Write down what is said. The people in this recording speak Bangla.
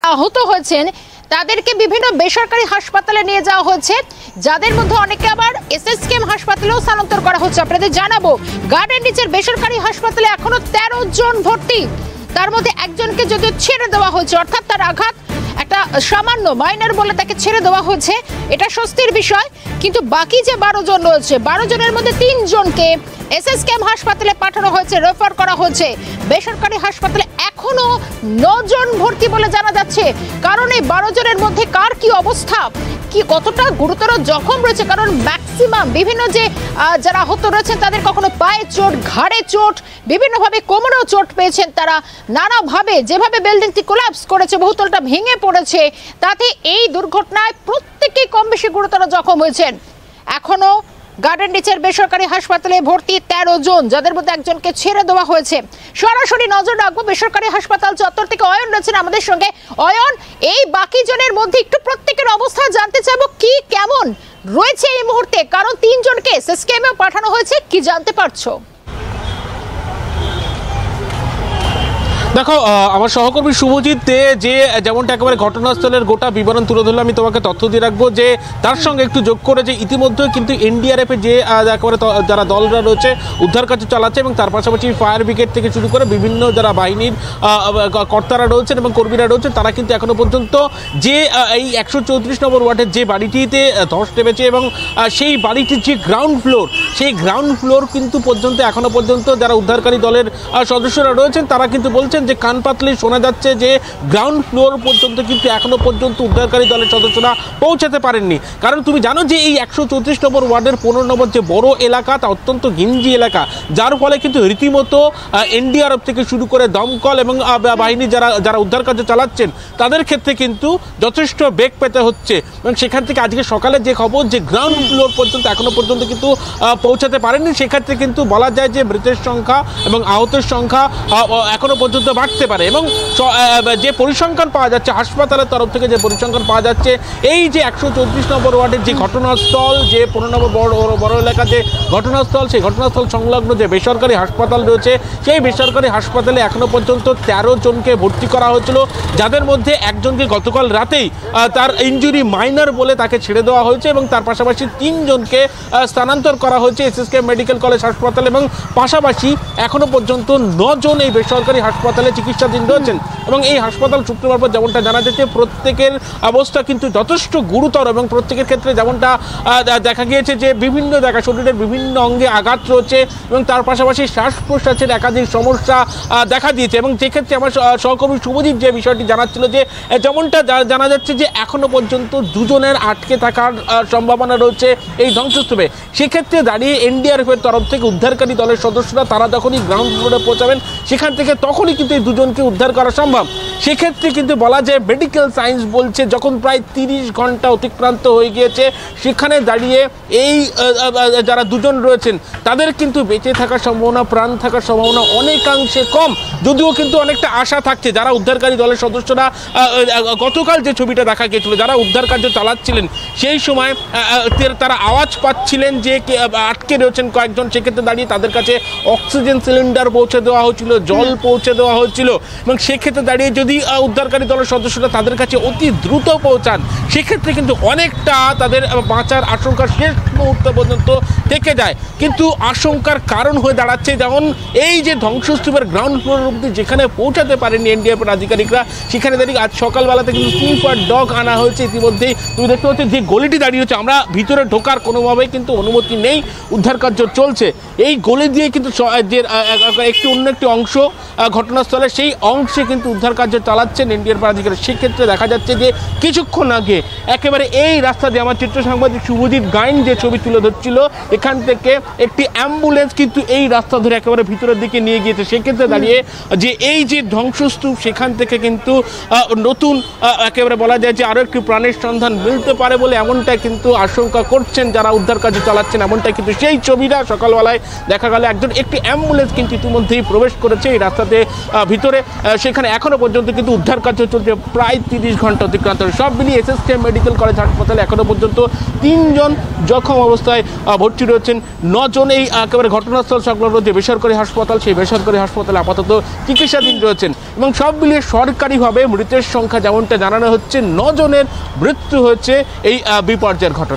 আহত হয়েছেন তাদেরকে বিভিন্ন বেসরকারি হাসপাতালে নিয়ে যাওয়া হয়েছে, যাদের মধ্যে অনেকে আবার এসএসকেএম হাসপাতালেও স্থানান্তর করা হচ্ছে। আপনাদের জানাবো, গার্ডেন রিচের বেসরকারি হাসপাতালে এখনো 13 জন ভর্তি, তার মধ্যে একজনকে যদিও ছেড়ে দেওয়া হয়েছে, অর্থাৎ তার আঘাত একটা সামান্য মাইনর বলে তাকে ছেড়ে দেওয়া হয়েছে, এটা স্বস্তির বিষয়। কিন্তু বাকি যে 12 জন রয়েছে, 12 জনের মধ্যে 3 জনকে এসএসকেএম হাসপাতালে পাঠানো হয়েছে, রেফার করা হয়েছে। বেসরকারি হাসপাতালে এখনো 9 জন ভর্তি বলে জানা যাচ্ছে। কারণ এই 12 জনের মধ্যে কার কি অবস্থা, কি কতটা গুরুতর জখম রয়েছে, কারণ ম্যাক্সিমাম বিভিন্ন যে যারা আহত রয়েছেন তাদের কখনো পায়ে চোট, ঘাড়ে চোট, বিভিন্নভাবে কোমরেও চোট পেয়েছেন তারা, নানাভাবে যেভাবে বিল্ডিংটি কোলাপস করেছে, বহুতলটা ভেঙে পড়েছে, তাতে এই দুর্ঘটনায় প্রত্যেকেই কম বেশি গুরুতর জখম হয়েছেন। এখনো গার্ডেন রিচের বেসরকারি হাসপাতালে ভর্তি 13 জন, যাদের মধ্যে একজনকে ছেড়ে দেওয়া হয়েছে। সরাসরি নজর রাখবো বেসরকারি হাসপাতাল চত্বর থেকে অয়ন রয়েছেন আমাদের সঙ্গে। অয়ন, এই বাকি জনের মধ্যে একটু প্রত্যেকের অবস্থা জানতে চাইবো, কি কেমন রয়েছে এই মুহূর্তে, কারণ 3 জনকে এসএসকেএমে পাঠানো হয়েছে, কি জানতে পারছো? দেখো, আমার সহকর্মী শুভজিৎ দে যে যেমনটা একেবারে ঘটনাস্থলের গোটা বিবরণ তুলে ধরলো, আমি তোমাকে তথ্য দিয়ে রাখবো যে তার সঙ্গে একটু যোগ করে যে ইতিমধ্যে কিন্তু এনডিআরএফ এর যে একেবারে যারা দলরা রয়েছে উদ্ধার কাজ চালাচ্ছে, এবং তার পাশাপাশি ফায়ার ব্রিগেড থেকে শুরু করে বিভিন্ন যারা বাহিনীর কর্তারা রয়েছেন এবং কর্মীরা রয়েছেন, তারা কিন্তু এখনো পর্যন্ত যে এই 134 নম্বর ওয়ার্ডের যে বাড়িটিতে ধস নেমেছে এবং সেই বাড়িটির যে গ্রাউন্ড ফ্লোর, সেই গ্রাউন্ড ফ্লোর কিন্তু পর্যন্ত এখনো পর্যন্ত যারা উদ্ধারকারী দলের সদস্যরা রয়েছেন তারা কিন্তু বলছেন যে কান পাতলে শোনা যাচ্ছে যে গ্রাউন্ড ফ্লোর পর্যন্ত কিন্তু এখনো পর্যন্ত উদ্ধারকারী দলের সদস্যরা পৌঁছাতে পারেননি। কারণ তুমি জানো যে এই 134 নম্বর ওয়ার্ডের 15 নম্বর যে বড় এলাকা, তা অত্যন্ত ঘিঞ্জি এলাকা, যার ফলে কিন্তু রীতিমতো এনডিআরএফ থেকে শুরু করে দমকল এবং বাহিনী যারা উদ্ধার কার্য চালাচ্ছেন তাদের ক্ষেত্রে কিন্তু যথেষ্ট বেগ পেতে হচ্ছে। এবং সেখান থেকে আজকে সকালে যে খবর যে গ্রাউন্ড ফ্লোর পর্যন্ত এখনো পর্যন্ত কিন্তু পৌঁছাতে পারেনি, সেক্ষেত্রে কিন্তু বলা যায় যে মৃতের সংখ্যা এবং আহতের সংখ্যা এখনো পর্যন্ত বাড়তে পারে। এবং যে পরিসংখ্যান পাওয়া যাচ্ছে হাসপাতালের তরফ থেকে, যে পরিসংখ্যান পাওয়া যাচ্ছে, এই যে 134 নম্বর ওয়ার্ডের যে ঘটনাস্থল, যে 15 নম্বর বড় এলাকার যে ঘটনাস্থল, সেই ঘটনাস্থল সংলগ্ন যে বেসরকারি হাসপাতাল রয়েছে, সেই বেসরকারি হাসপাতালে এখনো পর্যন্ত 13 জনকে ভর্তি করা হয়েছিল, যাদের মধ্যে একজনকে গতকাল রাতেই তার ইনজুরি মাইনর বলে তাকে ছেড়ে দেওয়া হয়েছে, এবং তার পাশাপাশি 3 জনকে স্থানান্তর করা হয়েছে এসএসকেএম মেডিকেল কলেজ হাসপাতাল, এবং পাশাপাশি এখনো পর্যন্ত 9 জন এই বেসরকারি হাসপাতালে চিকিৎসাধীন রয়েছেন। এবং এই হাসপাতাল সূত্রের মারফত যেমনটা জানা যাচ্ছে, প্রত্যেকের অবস্থা কিন্তু যথেষ্ট গুরুতর, এবং প্রত্যেকের ক্ষেত্রে যেমনটা দেখা গিয়েছে যে বিভিন্ন জায়গায় শরীরের বিভিন্ন অঙ্গে আঘাত রয়েছে, এবং তার পাশাপাশি শ্বাস প্রশ্বাসের একাধিক সমস্যা দেখা দিয়েছে। এবং যেক্ষেত্রে আমার সহকর্মী শুভজিৎ যে বিষয়টি জানাচ্ছিল যে যেমনটা জানা যাচ্ছে যে এখনো পর্যন্ত 2 জনের আটকে থাকার সম্ভাবনা রয়েছে এই ধ্বংসস্তূপে। সেক্ষেত্রে দাঁড়িয়ে এনডিআরএফ এর তরফ থেকে উদ্ধারকারী দলের সদস্যরা তারা যখনই গ্রাউন্ড ফ্লোরে পৌঁছাবেন, সেখান থেকে তখনই কিন্তু এই 2 জনকে উদ্ধার করা সম্ভব। সেক্ষেত্রে কিন্তু বলা যায় মেডিকেল সায়েন্স বলছে যখন প্রায় 30 ঘন্টা অতিক্রান্ত হয়ে গিয়েছে, সেখানে দাঁড়িয়ে এই যারা 2 জন রয়েছেন তাদের কিন্তু বেঁচে থাকার সম্ভাবনা, প্রাণ থাকার সম্ভাবনা অনেকাংশে কম। যদিও কিন্তু অনেকটা আশা থাকছে, যারা উদ্ধারকারী দলের সদস্যরা গতকাল যে ছবিটা দেখা গিয়েছিল, যারা উদ্ধার কার্য চালাচ্ছিলেন সেই সময় তারা আওয়াজ পাচ্ছিলেন যে আটকে রয়েছেন কয়েকজন, সেক্ষেত্রে দাঁড়িয়ে তাদের কাছে অক্সিজেন সিলিন্ডার পৌঁছে দেওয়া হয়েছিল, জল পৌঁছে দেওয়া হয়েছিল, এবং সেক্ষেত্রে দাঁড়িয়ে যদি উদ্ধারকারী দলের সদস্যরা তাদের কাছে অতি দ্রুত পৌঁছান, সেক্ষেত্রে কিন্তু অনেকটা তাদের বাঁচার আশঙ্কা শেষ মুহূর্ত পর্যন্ত থেকে যায়। কিন্তু আশঙ্কার কারণ হয়ে দাঁড়াচ্ছে যেমন এই যে ধ্বংসস্তূপের গ্রাউন্ড ফ্লোর অবধি যেখানে পৌঁছাতে পারেনি এনডিআরএফ এর আধিকারিকরা, সেখানে দাঁড়িয়ে আজ সকালবেলাতে কিন্তু স্নিফার ডগ আনা হয়েছে। ইতিমধ্যেই তুমি দেখতে পাচ্ছ যে গলিটি দাঁড়িয়ে হচ্ছে, আমরা ভিতরে ঢোকার কোনোভাবেই কিন্তু অনুমতি নেই, উদ্ধার কার্য চলছে। এই গলি দিয়ে কিন্তু যে অন্য একটি অংশ ঘটনাস্থলে, সেই অংশে কিন্তু উদ্ধার কার্য চালাচ্ছেন এনডিআরএফ আধিকারিক। সেক্ষেত্রে দেখা যাচ্ছে যে কিছুক্ষণ আগে একেবারে এই রাস্তা দিয়ে আমার চিত্র সাংবাদিক শুভজিৎ গাইন যে ছবি তুলে ধরছিল, এখান থেকে একটি অ্যাম্বুলেন্স কিন্তু এই রাস্তা ধরে একেবারে ভিতরের দিকে নিয়ে গিয়েছে। সেক্ষেত্রে দাঁড়িয়ে যে এই যে ধ্বংসস্তূপ, সেখান থেকে কিন্তু নতুন একেবারে বলা যায় যে আরও একটি প্রাণের সন্ধান মিলতে পারে বলে এমনটাই কিন্তু আশঙ্কা করছেন যারা উদ্ধার কার্য চালাচ্ছেন। এমনটাই কিন্তু সেই ছবিটা সকালবেলায় দেখা গেল, একটি অ্যাম্বুলেন্স কিন্তু ইতিমধ্যেই প্রবেশ করেছে এই রাস্তাতে ভিতরে সেখানে এখনো পর্যন্ত কিন্তু উদ্ধার কার্য চলছে, প্রায় 30 ঘন্টা অতিক্রান্ত। সব মিলিয়ে এসএসকেএম মেডিকেল কলেজ হাসপাতালে এখনো পর্যন্ত 3 জন জখম অবস্থায় ভর্তি রয়েছেন। 9 জন এই একেবারে ঘটনাস্থল সংলগ্ন যে বেসরকারি হাসপাতাল, সেই বেসরকারি হাসপাতালে আপাতত চিকিৎসাধীন রয়েছেন। এবং সব মিলিয়ে সরকারিভাবে মৃতের সংখ্যা যেমনটা জানানো হচ্ছে 9 জনের মৃত্যু হয়েছে এই বিপর্যয়ের ঘটনা।